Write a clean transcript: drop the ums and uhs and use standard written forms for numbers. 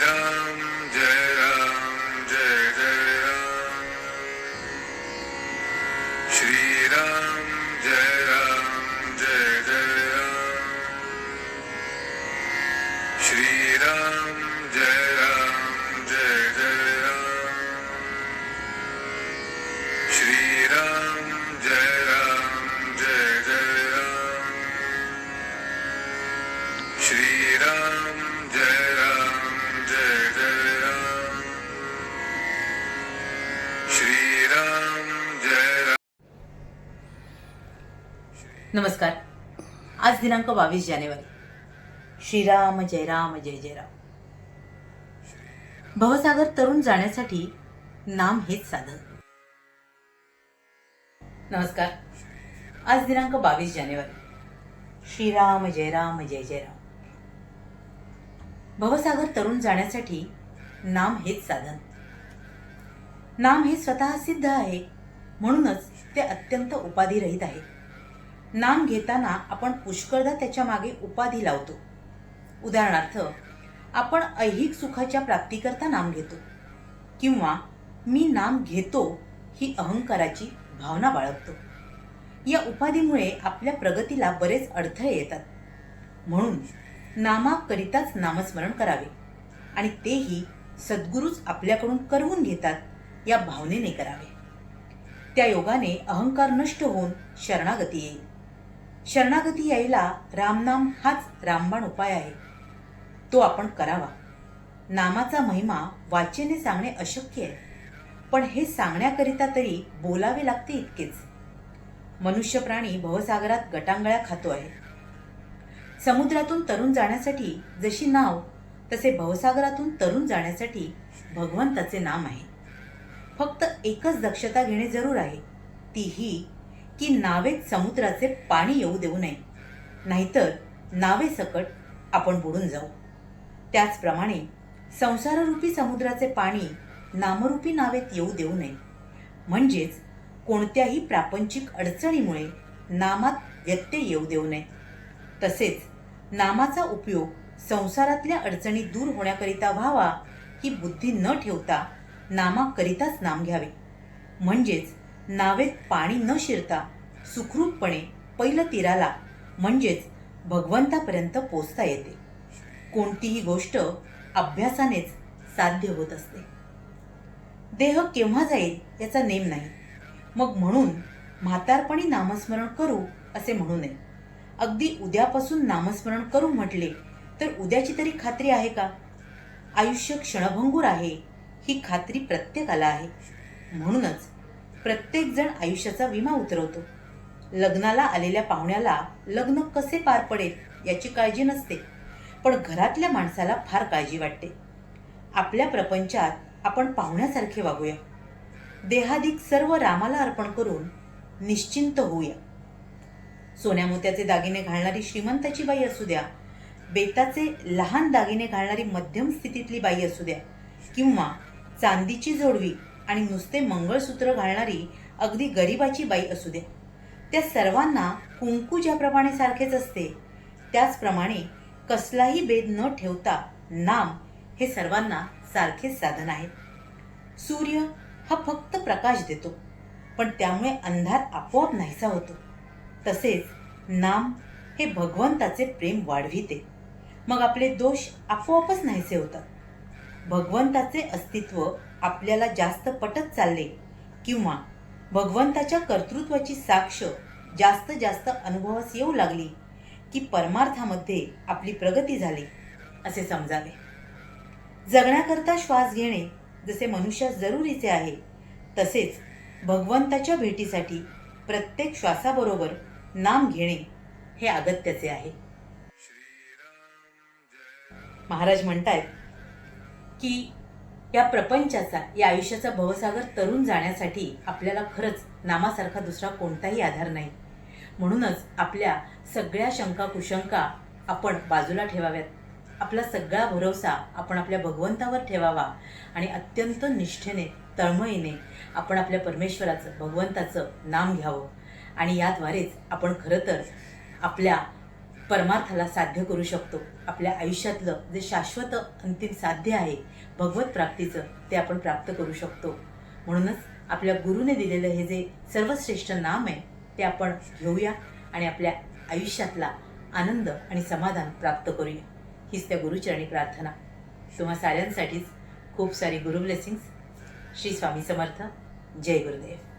राम जय जय राम श्री राम जय जय राम श्री राम जय जय राम श्री राम जय जय राम श्री राम जय जय राम श्री राम जय राम। नमस्कार। आज दिनांक 22 जानेवारी। श्रीराम जय राम जय जय राम। भवसागर तरुण जाण्यासाठी नाम हेच साधन। नमस्कार। आज दिनांक 22 जानेवारी। श्रीराम जय जय राम। भवसागर तरुण जाण्यासाठी नाम हेच साधन। नाम हे स्वतः सिद्ध आहे, म्हणूनच ते अत्यंत उपाधिरहित आहे। नाम घेताना आपण पुष्कळदा त्याच्या मागे उपाधी लावतो। उदाहरणार्थ, आपण ऐहिक सुखाच्या प्राप्तीकरता नाम घेतो, किंवा मी नाम घेतो ही अहंकाराची भावना बाळगतो। या उपाधीमुळे आपल्या प्रगतीला बरेच अडथळे येतात। म्हणून नामाकरिताच नामस्मरण करावे, आणि तेही सद्गुरूच आपल्याकडून करवून घेतात या भावनेने करावे। त्या योगाने अहंकार नष्ट होऊन शरणागती येईल। शरणागती यायला रामनाम हाच रामबाण उपाय आहे, तो आपण करावा। नामाचा महिमा वाचेने सांगणे अशक्य आहे, पण हे सांगण्याकरिता तरी बोलावे लागते इतकेच। मनुष्य प्राणी भवसागरात गटांगळ्या खातो आहे। समुद्रातून तरुण जाण्यासाठी जशी नाव, तसे भवसागरातून तरुण जाण्यासाठी भगवंताचे नाम आहे। फक्त एकच दक्षता घेणे जरूर आहे, ती ही की नावेत समुद्राचे पाणी येऊ देऊ नये, नाहीतर नावेसकट आपण बुडून जाऊ। त्याचप्रमाणे संसाररूपी समुद्राचे पाणी नामरूपी नावेत येऊ देऊ नये, म्हणजेच कोणत्याही प्रापंचिक अडचणीमुळे नामात व्यत्यय येऊ देऊ नये। तसेच नामाचा उपयोग संसारातल्या अडचणी दूर होण्याकरिता व्हावा ही बुद्धी न ठेवता नामाकरिताच नाम घ्यावे, म्हणजेच नावेत पाणी न शिरता सुखरूपपणे पैल तीराला म्हणजेच भगवंतापर्यंत पोचता येते। कोणतीही गोष्ट अभ्यासानेच साध्य होत असते। देह केव्हा जाईल याचा नेम नाही, मग म्हणून म्हातारपणी नामस्मरण करू असे म्हणू नये। अगदी उद्यापासून नामस्मरण करू म्हटले तर उद्याची तरी खात्री आहे का? आयुष्य क्षणभंगूर आहे ही खात्री प्रत्येकाला आहे। म्हणूनच प्रत्येक जण आयुष्याचा विमा उतरवतो। लग्नाला आलेल्या पाहुण्याला लग्न कसे पार पडेल याची काळजी नसते, पण घरातल्या माणसाला फार काळजी वाटते। आपल्या प्रपंचात आपण पाहुण्यासारखे वागूया। देहादिक सर्व रामाला अर्पण करून निश्चिंत होऊया। सोन्या मोत्याचे दागिने घालणारी श्रीमंताची बाई असू द्या, बेताचे लहान दागिने घालणारी मध्यम स्थितीतली बाई असू द्या, किंवा चांदीची जोडवी आणि नुसते मंगळसूत्र घालणारी अगदी गरिबाची बाई असू द्या, त्या सर्वांना कुंकू ज्याप्रमाणे सारखेच असते, त्याचप्रमाणे कसलाही भेद न ठेवता नाम हे सर्वांना सारखेच साधन आहे। सूर्य हा फक्त प्रकाश देतो, पण त्यामुळे अंधार आपोआप नाहीसा होतो। तसेच नाम हे भगवंताचे प्रेम वाढविते, मग आपले दोष आपोआपच नाहीसे होतात। भगवंताचे अस्तित्व आपल्याला जास्त पटत चालले, किंवा भगवंताच्या कर्तृत्वाची साक्ष जास्त जास्त अनुभवास येऊ लागली की परमार्थामध्ये आपली प्रगती झाली असे समजावे। जगण्याकरता श्वास घेणे जसे मनुष्यास जरुरीचे आहे, तसेच भगवंताच्या भेटीसाठी प्रत्येक श्वासाबरोबर नाम घेणे हे अगत्याचे आहे। महाराज म्हणतायत की या प्रपंचाचा, या आयुष्याचा भवसागर तरुण जाण्यासाठी आपल्याला खरंच नामासारखा दुसरा कोणताही आधार नाही। म्हणूनच आपल्या सगळ्या शंका कुशंका आपण बाजूला ठेवाव्यात। आपला सगळा भरोसा आपण आपल्या भगवंतावर ठेवावा आणि अत्यंत निष्ठेने, तळमळीने आपण आपल्या परमेश्वराचं, भगवंताचं नाम घ्यावं। आणि याद्वारेच आपण खरं तर आपल्या परमार्थाला साध्य करू शकतो. आपल्या आयुष्यातलं जे शाश्वत अंतिम साध्य आहे भगवत प्राप्तीचं, ते आपण प्राप्त करू शकतो. म्हणूनच आपल्या गुरुने दिलेलं हे जे सर्वश्रेष्ठ नाम आहे ते आपण घेऊया आणि आपल्या आयुष्यातला आनंद आणि समाधान प्राप्त करूया. हीच त्या गुरुचरणी प्रार्थना. तुम्हा साऱ्यांसाठीच खूप सारी गुरु ब्लेसिंग्स. श्री स्वामी समर्थ. जय गुरुदेव.